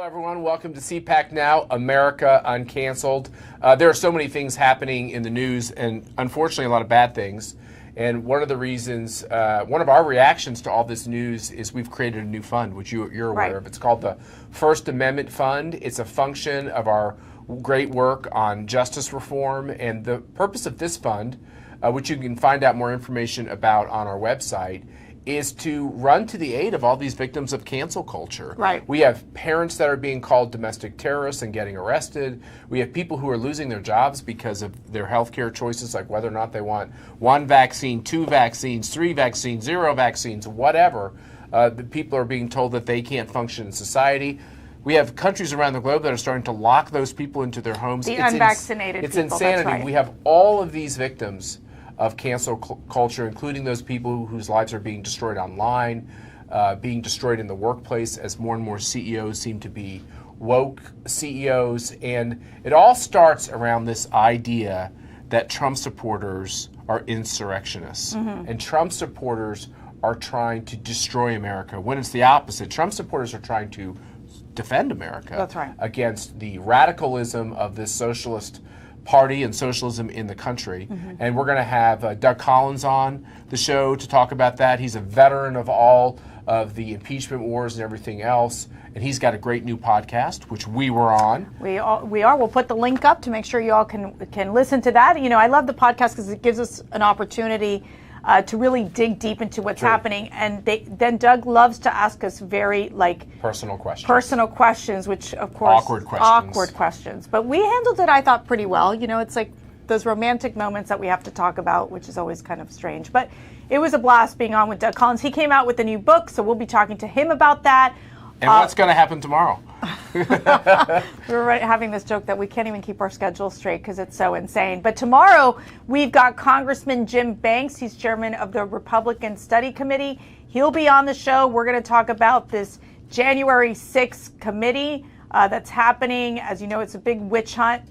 everyone. Welcome to CPAC Now, America Uncanceled. There are so many things happening in the news, and unfortunately a lot of bad things. And one of the reasons, one of our reactions to all this news is we've created a new fund, which you're aware of. It's called the First Amendment Fund. It's a function of our great work on justice reform. And the purpose of this fund, which you can find out more information about on our website, is to run to the aid of all these victims of cancel culture. Right. We have parents that are being called domestic terrorists and getting arrested. We have people who are losing their jobs because of their healthcare choices, like whether or not they want one vaccine, two vaccines, three vaccines, zero vaccines, whatever. The people are being told that they can't function in society. We have countries around the globe that are starting to lock those people into their homes. The unvaccinated people. It's insanity. That's right. We have all of these victims of cancel culture, including those people whose lives are being destroyed online, being destroyed in the workplace as more and more CEOs seem to be woke CEOs. And it all starts around this idea that Trump supporters are insurrectionists. And Trump supporters are trying to destroy America, when it's the opposite. Trump supporters are trying to defend America. That's right. Against the radicalism of this socialist party and socialism in the country. And we're going to have Doug Collins on the show to talk about that. He's a veteran of all of the impeachment wars and everything else, and he's got a great new podcast, which we were on. We are. We'll put the link up to make sure you all can listen to that. You know, I love the podcast because it gives us an opportunity to really dig deep into what's happening. And then Doug loves to ask us very personal questions, which of course awkward questions. But we handled it, I thought, pretty well. You know, it's like those romantic moments that we have to talk about, which is always kind of strange. But it was a blast being on with Doug Collins. He came out with a new book, so we'll be talking to him about that. And what's going to happen tomorrow? We were having this joke that we can't even keep our schedule straight because it's so insane. But tomorrow, we've got Congressman Jim Banks. He's chairman of the Republican Study Committee. He'll be on the show. We're going to talk about this January 6th committee that's happening. As you know, it's a big witch hunt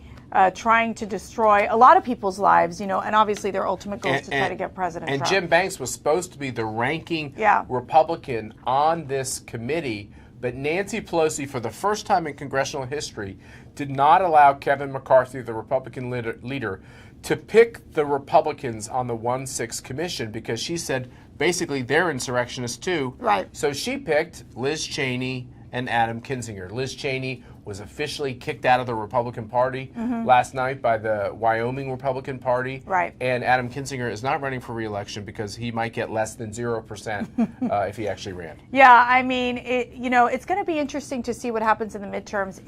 trying to destroy a lot of people's lives, you know, and obviously their ultimate goal is to try to get President Trump. And Jim Banks was supposed to be the ranking Republican on this committee. But Nancy Pelosi, for the first time in congressional history, did not allow Kevin McCarthy, the Republican leader, to pick the Republicans on the 1-6 commission because she said basically they're insurrectionists too. Right. So she picked Liz Cheney and Adam Kinzinger. Liz Cheney was officially kicked out of the Republican Party last night by the Wyoming Republican Party. Right. And Adam Kinzinger is not running for re-election because he might get less than 0% if he actually ran. Yeah, I mean, it's going to be interesting to see what happens in the midterms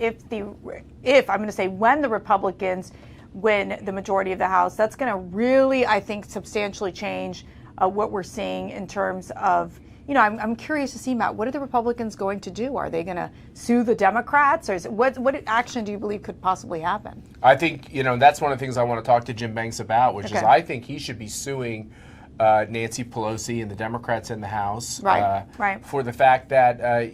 when the Republicans win the majority of the House. That's going to really, I think, substantially change what we're seeing in terms of. You know, I'm curious to see, Matt, what are the Republicans going to do? Are they going to sue the Democrats? Or what action do you believe could possibly happen? I think, that's one of the things I want to talk to Jim Banks about, which is I think he should be suing Nancy Pelosi and the Democrats in the House for the fact that,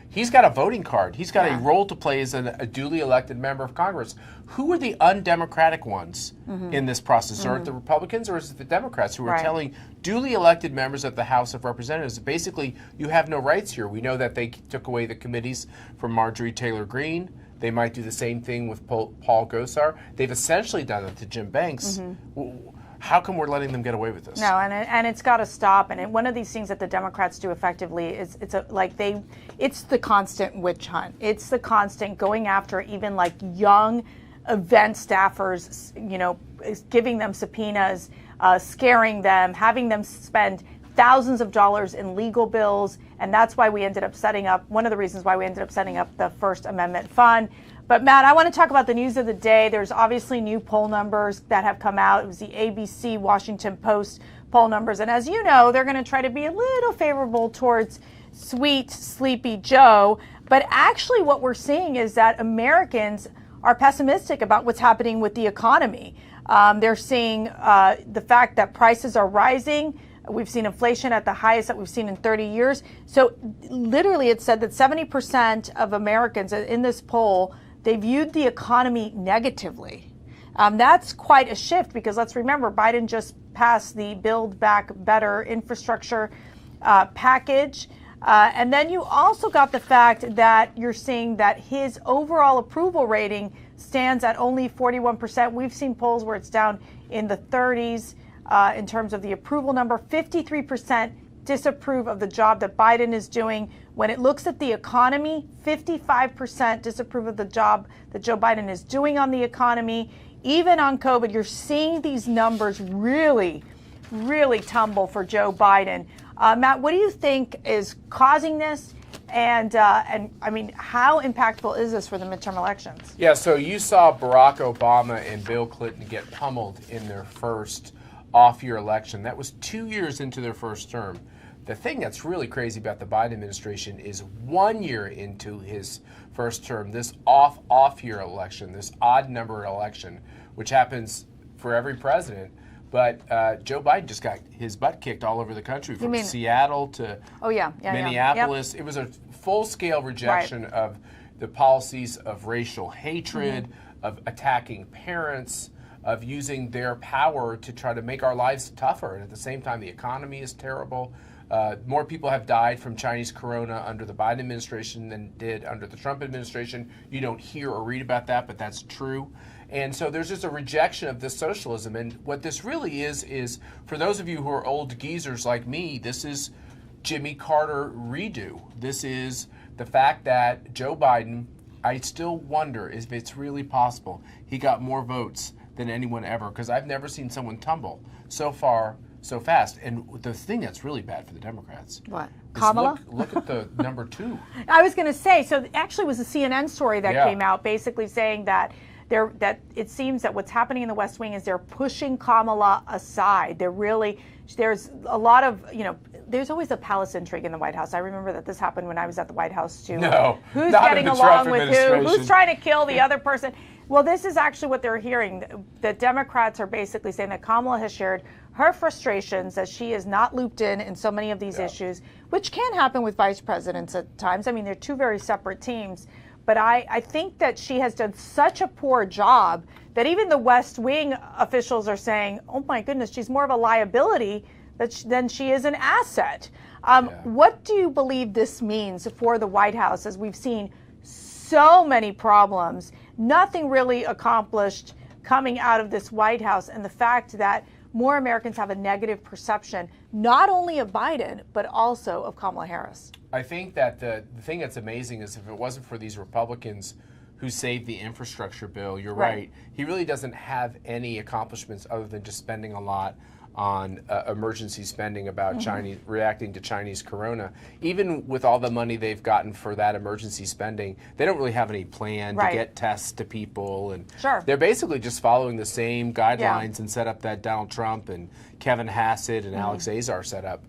he's got a voting card. He's got a role to play as a duly elected member of Congress. Who are the undemocratic ones in this process? Are it the Republicans or is it the Democrats who are telling duly elected members of the House of Representatives, basically, you have no rights here? We know that they took away the committees from Marjorie Taylor Greene. They might do the same thing with Paul Gosar. They've essentially done it to Jim Banks. How come we're letting them get away with this? No, and it's got to stop. And one of these things that the Democrats do effectively is it's the constant witch hunt. It's the constant going after even young event staffers, giving them subpoenas, scaring them, having them spend thousands of dollars in legal bills. And that's why we ended up one of the reasons why we ended up setting up the First Amendment Fund. But Matt, I want to talk about the news of the day. There's obviously new poll numbers that have come out. It was the ABC Washington Post poll numbers. And as you know, they're going to try to be a little favorable towards sweet, sleepy Joe. But actually what we're seeing is that Americans are pessimistic about what's happening with the economy. They're seeing the fact that prices are rising. We've seen inflation at the highest that we've seen in 30 years. So literally it said that 70% of Americans in this poll, they viewed the economy negatively. That's quite a shift because let's remember, Biden just passed the Build Back Better infrastructure package. And then you also got the fact that you're seeing that his overall approval rating stands at only 41%. We've seen polls where it's down in the 30s in terms of the approval number. 53% disapprove of the job that Biden is doing. When it looks at the economy, 55% disapprove of the job that Joe Biden is doing on the economy. Even on COVID, you're seeing these numbers really, really tumble for Joe Biden. Matt, what do you think is causing this? And I mean, how impactful is this for the midterm elections? Yeah, so you saw Barack Obama and Bill Clinton get pummeled in their first off-year election. That was 2 years into their first term. The thing that's really crazy about the Biden administration is 1 year into his first term, this off-year election, this odd number election, which happens for every president. But Joe Biden just got his butt kicked all over the country, from Seattle to Minneapolis. It was a full-scale rejection of the policies of racial hatred, of attacking parents, of using their power to try to make our lives tougher. And at the same time, the economy is terrible. More people have died from Chinese corona under the Biden administration than did under the Trump administration. You don't hear or read about that, but that's true. And so there's just a rejection of this socialism. And what this really is for those of you who are old geezers like me, this is Jimmy Carter redo. This is the fact that Joe Biden, I still wonder if it's really possible he got more votes than anyone ever, because I've never seen someone tumble so far so fast. And the thing that's really bad for the Democrats. What? Kamala? Look at the number 2. I was going to say, so actually it was a CNN story that came out basically saying that that it seems that what's happening in the West Wing is they're pushing Kamala aside. There's a lot of, there's always a palace intrigue in the White House. I remember that this happened when I was at the White House too. No, who's getting along with who? Who's trying to kill the other person? Well, this is actually what they're hearing. The Democrats are basically saying that Kamala has shared her frustrations, that she is not looped in so many of these issues, which can happen with vice presidents at times. I mean, they're two very separate teams. But I think that she has done such a poor job that even the West Wing officials are saying, oh my goodness, she's more of a liability than she is an asset. What do you believe this means for the White House, as we've seen so many problems, nothing really accomplished coming out of this White House, and the fact that more Americans have a negative perception, not only of Biden, but also of Kamala Harris? I think that the thing that's amazing is if it wasn't for these Republicans who saved the infrastructure bill, you're right. He really doesn't have any accomplishments other than just spending a lot on emergency spending about reacting to Chinese corona. Even with all the money they've gotten for that emergency spending, they don't really have any plan to get tests to people. And they're basically just following the same guidelines and setup that Donald Trump and Kevin Hassett and Alex Azar set up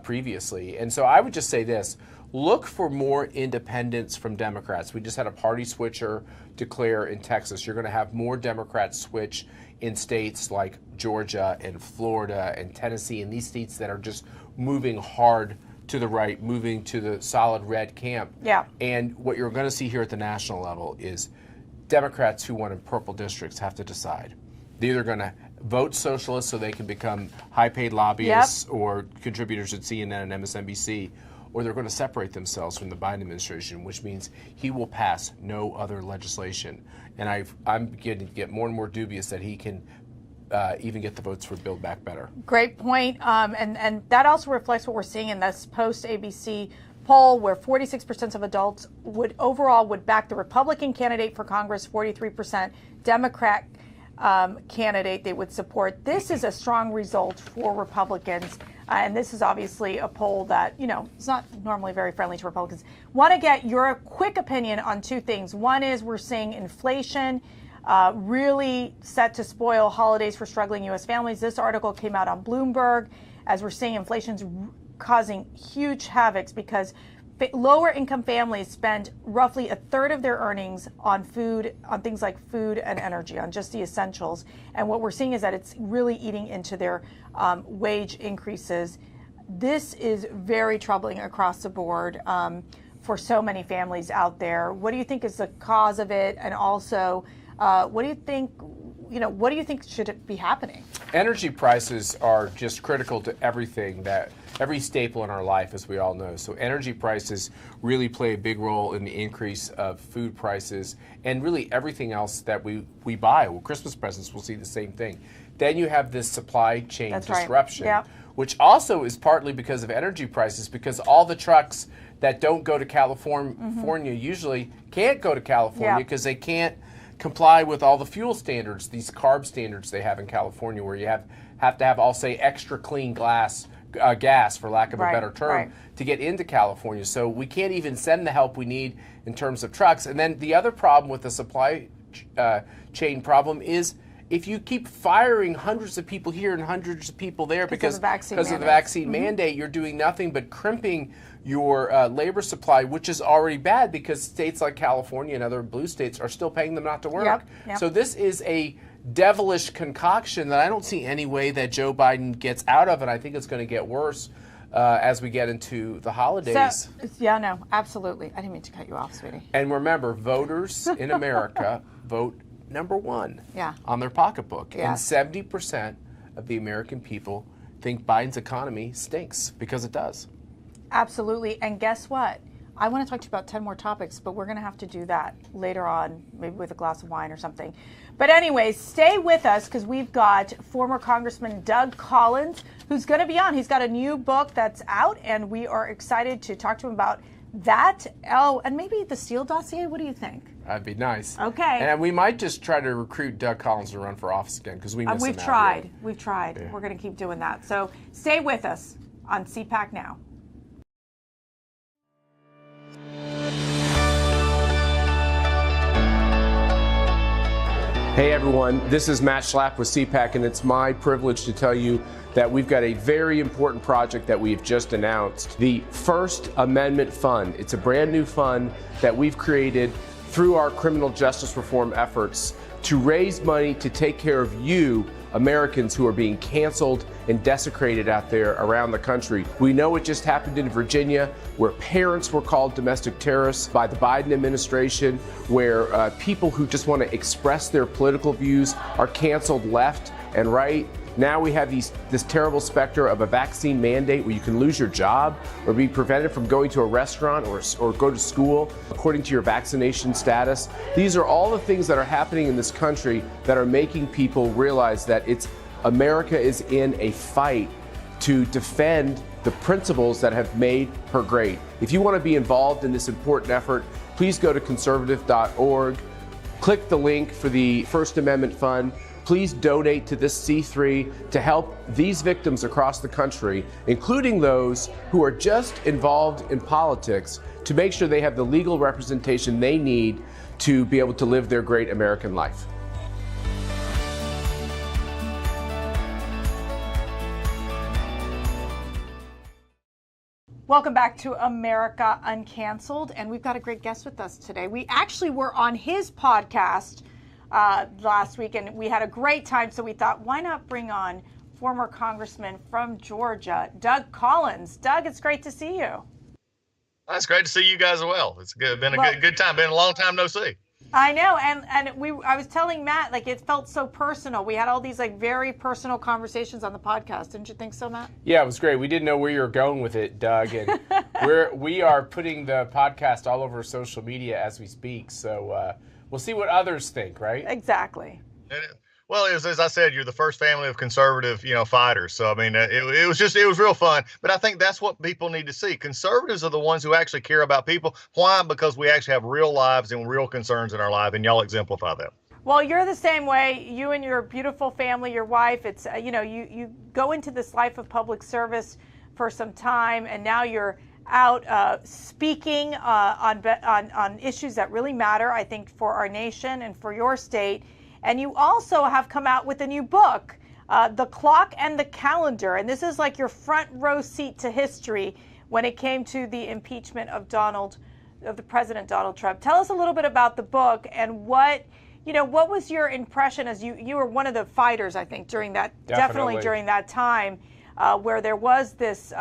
previously. And so I would just say this. Look for more independence from Democrats. We just had a party switcher declare in Texas. You're going to have more Democrats switch in states like Georgia and Florida and Tennessee, and these states that are just moving hard to the right, moving to the solid red camp. And what you're going to see here at the national level is Democrats who want in purple districts have to decide. They're either going to vote socialist so they can become high-paid lobbyists or contributors at CNN and MSNBC, or they're going to separate themselves from the Biden administration, which means he will pass no other legislation. And I'm beginning to get more and more dubious that he can even get the votes for Build Back Better. Great point. And that also reflects what we're seeing in this post-ABC poll, where 46% of adults would back the Republican candidate for Congress, 43% Democrat candidate they would support. This is a strong result for Republicans. And this is obviously a poll that, is not normally very friendly to Republicans. Want to get your quick opinion on two things. One is we're seeing inflation really set to spoil holidays for struggling U.S. families. This article came out on Bloomberg, as we're seeing inflation's causing huge havocs because lower income families spend roughly a third of their earnings on food, on things like food and energy, on just the essentials. And what we're seeing is that it's really eating into their wage increases. This is very troubling across the board for so many families out there. What do you think is the cause of it? And also, what do you think, what do you think should be happening? Energy prices are just critical to everything, every staple in our life, as we all know. So energy prices really play a big role in the increase of food prices and really everything else that we buy. Well, Christmas presents, we'll see the same thing. Then you have this supply chain disruption, which also is partly because of energy prices, because all the trucks that don't go to California usually can't go to California because they can't comply with all the fuel standards, these CARB standards they have in California, where you have to have, I'll say, extra clean gas, for lack of a better term, to get into California. So we can't even send the help we need in terms of trucks. And then the other problem with the supply chain problem is if you keep firing hundreds of people here and hundreds of people there because of the vaccine mandate, you're doing nothing but crimping your labor supply, which is already bad because states like California and other blue states are still paying them not to work. So this is a devilish concoction that I don't see any way that Joe Biden gets out of, and I think it's going to get worse as we get into the holidays. So, no, absolutely. I didn't mean to cut you off, sweetie. And remember, voters in America vote number one on their pocketbook. And 70% of the American people think Biden's economy stinks, because it does. Absolutely. And guess what? I want to talk to you about 10 more topics, but we're going to have to do that later on, maybe with a glass of wine or something. But anyways, stay with us, because we've got former Congressman Doug Collins, who's going to be on. He's got a new book that's out, and we are excited to talk to him about that. Oh, and maybe the Steele dossier. What do you think? That'd be nice. Okay. And we might just try to recruit Doug Collins to run for office again, because we miss him. We've tried. We've tried. Yeah. We're going to keep doing that. So stay with us on CPAC Now. Hey everyone, this is Matt Schlapp with CPAC, and it's my privilege to tell you that we've got a very important project that we've just announced, the First Amendment Fund. It's a brand new fund that we've created through our criminal justice reform efforts to raise money to take care of you, Americans who are being canceled and desecrated out there around the country. We know it just happened in Virginia, where parents were called domestic terrorists by the Biden administration, where people who just want to express their political views are canceled left and right. Now we have this terrible specter of a vaccine mandate where you can lose your job or be prevented from going to a restaurant or go to school according to your vaccination status. These are all the things that are happening in this country that are making people realize that America is in a fight to defend the principles that have made her great. If you want to be involved in this important effort, please go to conservative.org, click the link for the First Amendment Fund. Please donate to this C3 to help these victims across the country, including those who are just involved in politics, to make sure they have the legal representation they need to be able to live their great American life. Welcome back to America Uncanceled, and we've got a great guest with us today. We actually were on his podcast last week, and we had a great time, so we thought, why not bring on former Congressman from Georgia, Doug Collins. Doug, it's great to see you. It's great to see you guys as well. It's been a good time. Been a long time no see. I know, and I was telling Matt, like, it felt so personal. We had all these like very personal conversations on the podcast. Didn't you think so, Matt? Yeah, it was great. We didn't know where you were going with it, Doug, and we are putting the podcast all over social media as we speak. So we'll see what others think, right? Exactly. Well, as I said, you're the first family of conservative, fighters. So, I mean, it was real fun. But I think that's what people need to see. Conservatives are the ones who actually care about people. Why? Because we actually have real lives and real concerns in our life, and y'all exemplify that. Well, you're the same way. You and your beautiful family, your wife, it's, you go into this life of public service for some time, and now you're out speaking on issues that really matter, I think, for our nation and for your state. And you also have come out with a new book, The Clock and the Calendar. And this is like your front row seat to history when it came to the impeachment of the President Donald Trump. Tell us a little bit about the book and what was your impression, as you were one of the fighters, I think, during that, definitely during that time where there was this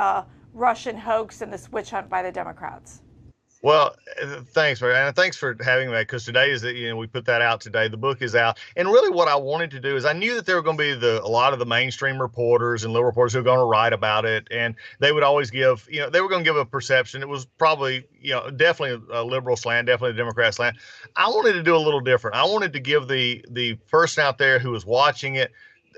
Russian hoax and this witch hunt by the Democrats. Well, thanks and thanks for having that, because today is we put that out today. The book is out, and really what I wanted to do is I knew that there were going to be a lot of the mainstream reporters and liberal reporters who were going to write about it, and they would always give they were going to give a perception. It was probably definitely a liberal slant, definitely a Democrat slant. I wanted to do a little different. I wanted to give the person out there who was watching it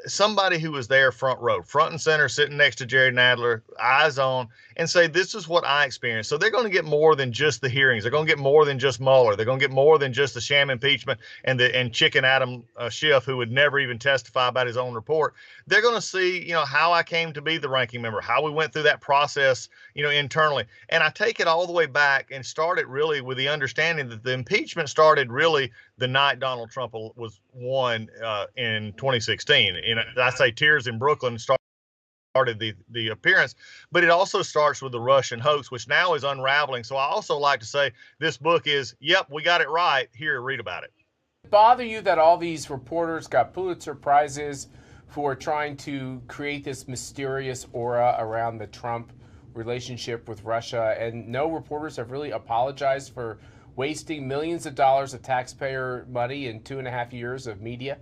somebody who was there front row, front and center, sitting next to Jerry Nadler, eyes on, and say, this is what I experienced. So they're going to get more than just the hearings. They're going to get more than just Mueller. They're going to get more than just the sham impeachment and Chicken Adam Schiff, who would never even testify about his own report. They're going to see, how I came to be the ranking member, how we went through that process, internally. And I take it all the way back and started really with the understanding that the impeachment started really the night Donald Trump was won in 2016. I say tears in Brooklyn started the appearance, but it also starts with the Russian hoax, which now is unraveling. So I also like to say this book is, yep, we got it right. Here, read about it. Bother you that all these reporters got Pulitzer Prizes for trying to create this mysterious aura around the Trump relationship with Russia, and no reporters have really apologized for wasting millions of dollars of taxpayer money in 2.5 years of media?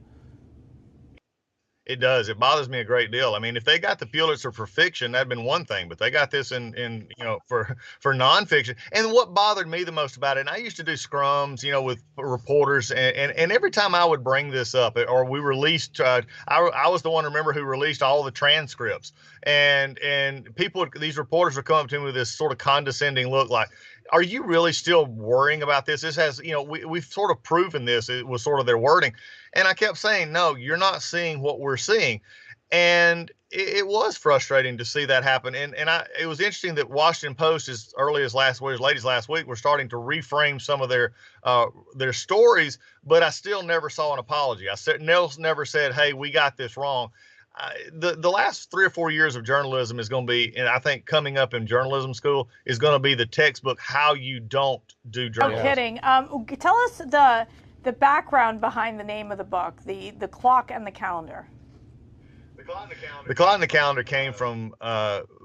It does. It bothers me a great deal. I mean, if they got the Pulitzer for fiction, that'd been one thing, but they got this in for nonfiction. And what bothered me the most about it, and I used to do scrums, with reporters, and every time I would bring this up, or we released, I was the one, remember, who released all the transcripts, and these reporters would come up to me with this sort of condescending look, like, are you really still worrying about this? This has, we've sort of proven this. It was sort of their wording. And I kept saying, no, you're not seeing what we're seeing. And it was frustrating to see that happen. And it was interesting that Washington Post, as early as last week, were starting to reframe some of their stories, but I still never saw an apology. Nels never said, hey, we got this wrong. The last 3 or 4 years of journalism is going to be, and I think coming up in journalism school is going to be the textbook, how you don't do journalism. No kidding. Tell us the background behind the name of the book, the clock and the calendar. The clock and the calendar came from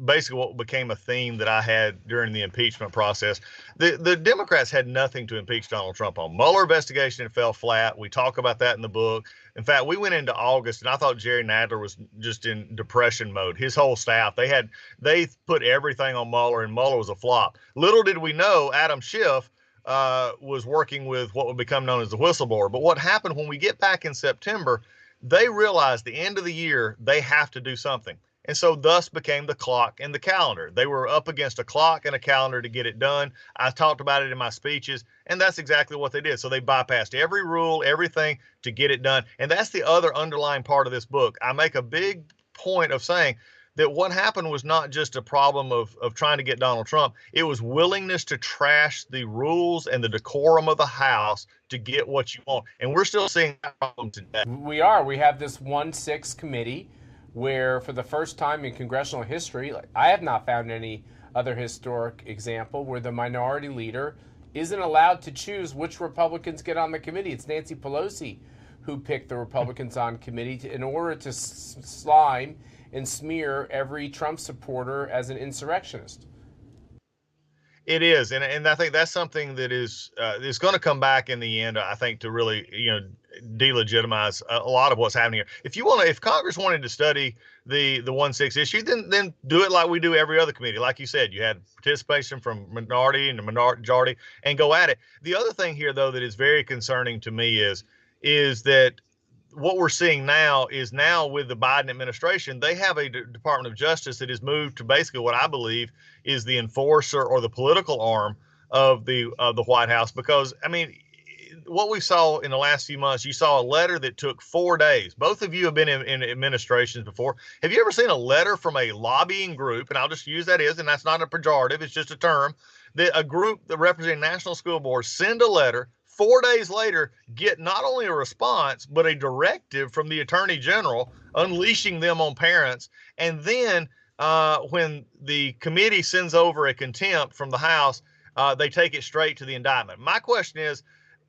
basically what became a theme that I had during the impeachment process. The Democrats had nothing to impeach Donald Trump on. Mueller investigation fell flat. We talk about that in the book. In fact, we went into August, and I thought Jerry Nadler was just in depression mode. His whole staff, they put everything on Mueller, and Mueller was a flop. Little did we know Adam Schiff was working with what would become known as the whistleblower. But what happened when we get back in September, they realized the end of the year, they have to do something. And so thus became the clock and the calendar. They were up against a clock and a calendar to get it done. I talked about it in my speeches, and that's exactly what they did. So they bypassed every rule, everything to get it done. And that's the other underlying part of this book. I make a big point of saying that what happened was not just a problem of trying to get Donald Trump. It was willingness to trash the rules and the decorum of the House to get what you want. And we're still seeing that problem today. We are. We have this 1-6 committee where, for the first time in congressional history, I have not found any other historic example where the minority leader isn't allowed to choose which Republicans get on the committee. It's Nancy Pelosi who picked the Republicans on committee in order to slime and smear every Trump supporter as an insurrectionist. It is, and I think that's something that is going to come back in the end. I think to really delegitimize a lot of what's happening here. If Congress wanted to study the 1-6 issue, then do it like we do every other committee. Like you said, you had participation from minority and the majority, and go at it. The other thing here, though, that is very concerning to me is that what we're seeing now with the Biden administration, they have a Department of Justice that has moved to basically what I believe is the enforcer or the political arm of the White House. Because, I mean, what we saw in the last few months, you saw a letter that took 4 days. Both of you have been in administrations before. Have you ever seen a letter from a lobbying group? And I'll just use that as, and that's not a pejorative, it's just a term, that a group that represents national school boards send a letter, 4 days later, get not only a response, but a directive from the Attorney General unleashing them on parents. And then when the committee sends over a contempt from the House, they take it straight to the indictment. My question is,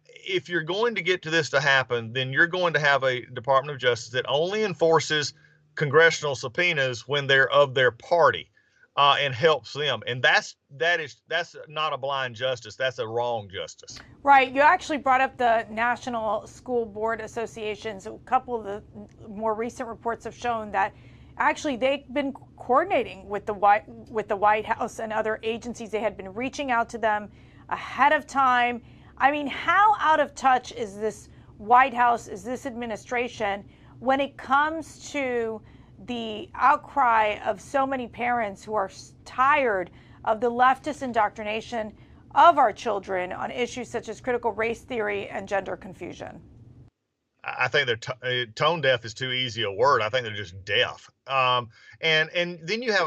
if you're going to get to this to happen, then you're going to have a Department of Justice that only enforces congressional subpoenas when they're of their party. and helps them. And that's not a blind justice. That's a wrong justice. Right. You actually brought up the National School Board Associations. A couple of the more recent reports have shown that actually they've been coordinating with the White House and other agencies. They had been reaching out to them ahead of time. I mean, how out of touch is this White House, is this administration when it comes to the outcry of so many parents who are tired of the leftist indoctrination of our children on issues such as critical race theory and gender confusion? I think they're tone deaf is too easy a word. I think they're just deaf. And then you have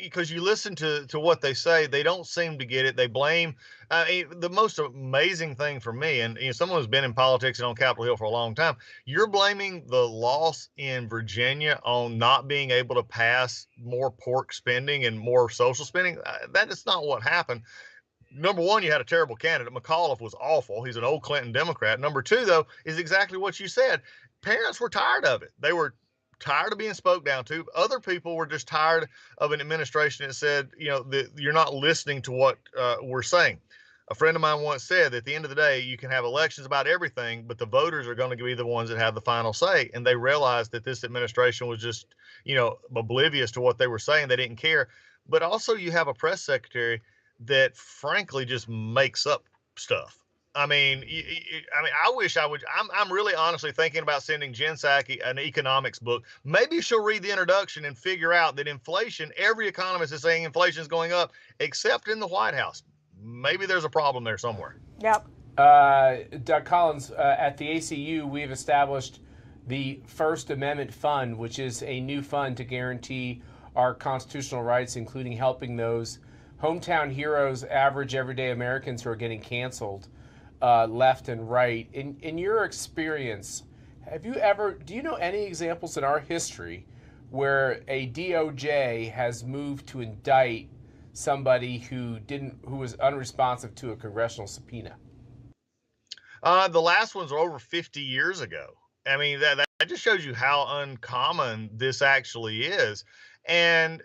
because you listen to what they say, they don't seem to get it. They blame. The most amazing thing for me, and someone who's been in politics and on Capitol Hill for a long time, you're blaming the loss in Virginia on not being able to pass more pork spending and more social spending. That is not what happened. Number one, you had a terrible candidate. McAuliffe was awful. He's an old Clinton Democrat. Number two, though, is exactly what you said. Parents were tired of it. They were tired of being spoke down to. Other people were just tired of an administration that said, you're not listening to what we're saying. A friend of mine once said that at the end of the day, you can have elections about everything, but the voters are going to be the ones that have the final say. And they realized that this administration was just, oblivious to what they were saying. They didn't care. But also you have a press secretary that frankly just makes up stuff. I mean, I wish I would. I'm really honestly thinking about sending Jen Psaki an economics book. Maybe she'll read the introduction and figure out that inflation, every economist is saying inflation is going up, except in the White House. Maybe there's a problem there somewhere. Yep. Doug Collins, at the ACU, we've established the First Amendment Fund, which is a new fund to guarantee our constitutional rights, including helping those hometown heroes, average everyday Americans who are getting canceled left and right. In your experience, do you know any examples in our history where a DOJ has moved to indict somebody who was unresponsive to a congressional subpoena? The last ones are over 50 years ago. I mean, that just shows you how uncommon this actually is. And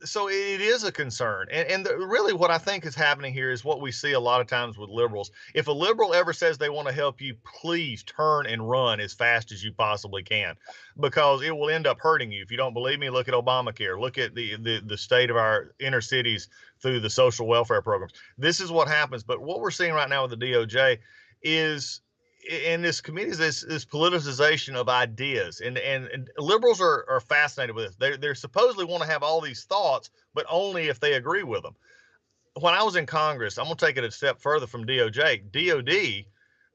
so it is a concern. And really what I think is happening here is what we see a lot of times with liberals. If a liberal ever says they want to help you, please turn and run as fast as you possibly can, because it will end up hurting you. If you don't believe me, look at Obamacare. Look at the state of our inner cities through the social welfare programs. This is what happens. But what we're seeing right now with the DOJ is, in this committee, is this politicization of ideas, and liberals are fascinated with this. They supposedly want to have all these thoughts, but only if they agree with them. When I was in Congress, I'm going to take it a step further from DOJ, DOD.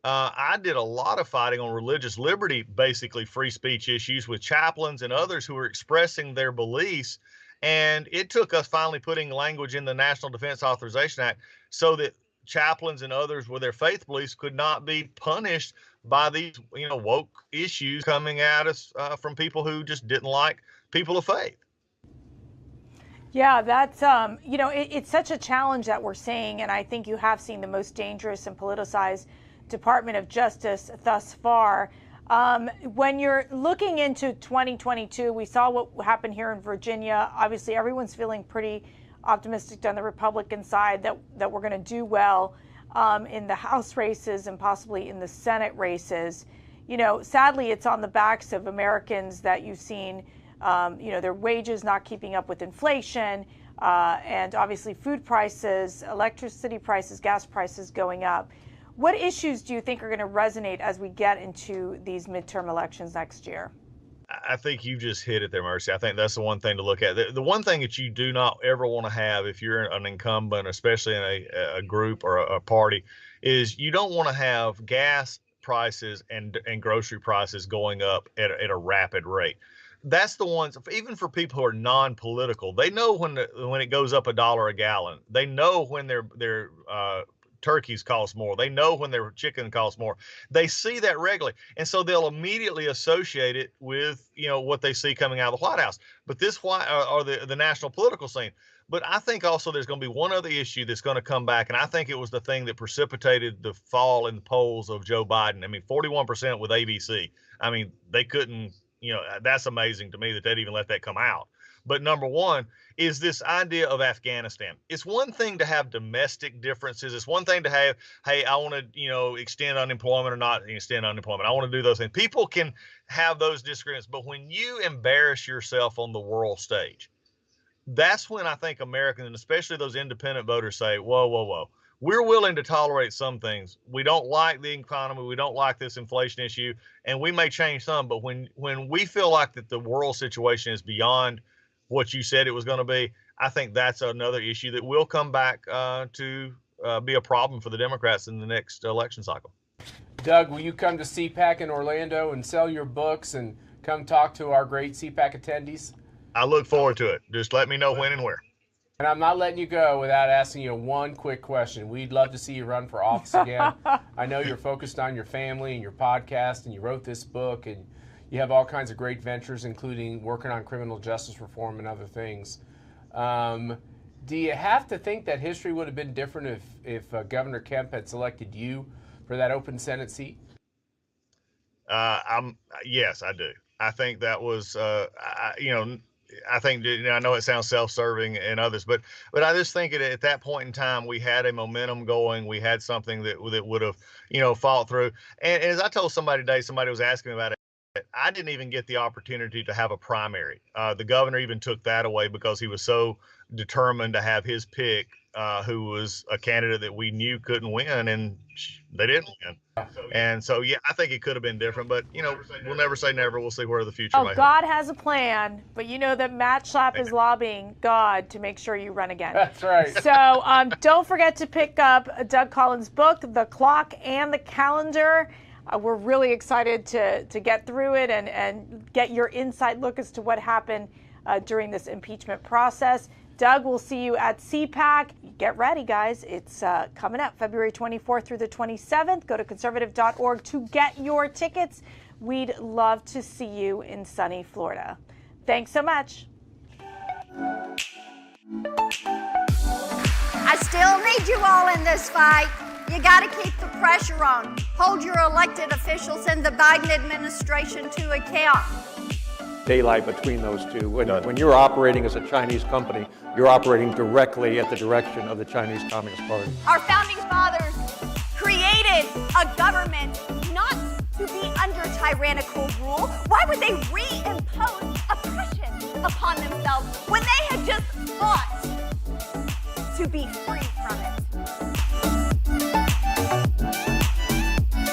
I did a lot of fighting on religious liberty, basically free speech issues, with chaplains and others who were expressing their beliefs. And it took us finally putting language in the National Defense Authorization Act so that chaplains and others with their faith beliefs could not be punished by these, woke issues coming at us from people who just didn't like people of faith. Yeah, that's, it's such a challenge that we're seeing. And I think you have seen the most dangerous and politicized Department of Justice thus far. When you're looking into 2022, we saw what happened here in Virginia. Obviously, everyone's feeling pretty optimistic on the Republican side that we're going to do well in the House races and possibly in the Senate races. Sadly, it's on the backs of Americans that you've seen, their wages not keeping up with inflation, and obviously food prices, electricity prices, gas prices going up. What issues do you think are going to resonate as we get into these midterm elections next year? I think you just hit it there, Mercy. I think that's the one thing to look at. The one thing that you do not ever want to have if you're an incumbent, especially in a group or a party, is you don't want to have gas prices and grocery prices going up at a rapid rate. That's the ones, even for people who are non-political, they know when it goes up $1 a gallon. They know when their turkeys cost more. They know when their chicken costs more. They see that regularly. And so they'll immediately associate it with, what they see coming out of the White House. But this or the national political scene. But I think also there's going to be one other issue that's going to come back. And I think it was the thing that precipitated the fall in the polls of Joe Biden. I mean, 41% with ABC. I mean, they couldn't, that's amazing to me that they'd even let that come out. But number one is this idea of Afghanistan. It's one thing to have domestic differences. It's one thing to have, hey, I want to, extend unemployment or not extend unemployment. I want to do those things. People can have those disagreements, but when you embarrass yourself on the world stage, that's when I think Americans, and especially those independent voters, say, whoa, whoa, whoa. We're willing to tolerate some things. We don't like the economy. We don't like this inflation issue, and we may change some. But when we feel like that the world situation is beyond what you said it was going to be, I think that's another issue that will come back to be a problem for the Democrats in the next election cycle. Doug, will you come to CPAC in Orlando and sell your books and come talk to our great CPAC attendees? I look forward to it. Just let me know when and where. And I'm not letting you go without asking you one quick question. We'd love to see you run for office again. I know you're focused on your family and your podcast, and you wrote this book, and you have all kinds of great ventures, including working on criminal justice reform and other things. Do you have to think that history would have been different if Governor Kemp had selected you for that open Senate seat? Yes, I do. I think that was, I think, I know it sounds self-serving and others, but I just think at that point in time, we had a momentum going. We had something that would have, fought through. And as I told somebody today, somebody was asking me about it. I didn't even get the opportunity to have a primary. The governor even took that away because he was so determined to have his pick, who was a candidate that we knew couldn't win, and they didn't win. And so, yeah, I think it could have been different, but, we'll never say never. We'll see where the future may God has a plan, but you know that Matt Schlapp is lobbying God to make sure you run again. That's right. So don't forget to pick up Doug Collins' book, The Clock and the Calendar. We're really excited to get through it and get your inside look as to what happened during this impeachment process. Doug, we'll see you at CPAC. Get ready, guys. It's coming up February 24th through the 27th. Go to conservative.org to get your tickets. We'd love to see you in sunny Florida. Thanks so much. I still need you all in this fight. You got to keep the pressure on. Hold your elected officials in the Biden administration to account. Daylight between those two. When you're operating as a Chinese company, you're operating directly at the direction of the Chinese Communist Party. Our founding fathers created a government not to be under tyrannical rule. Why would they reimpose oppression upon themselves when they had just fought to be free from it?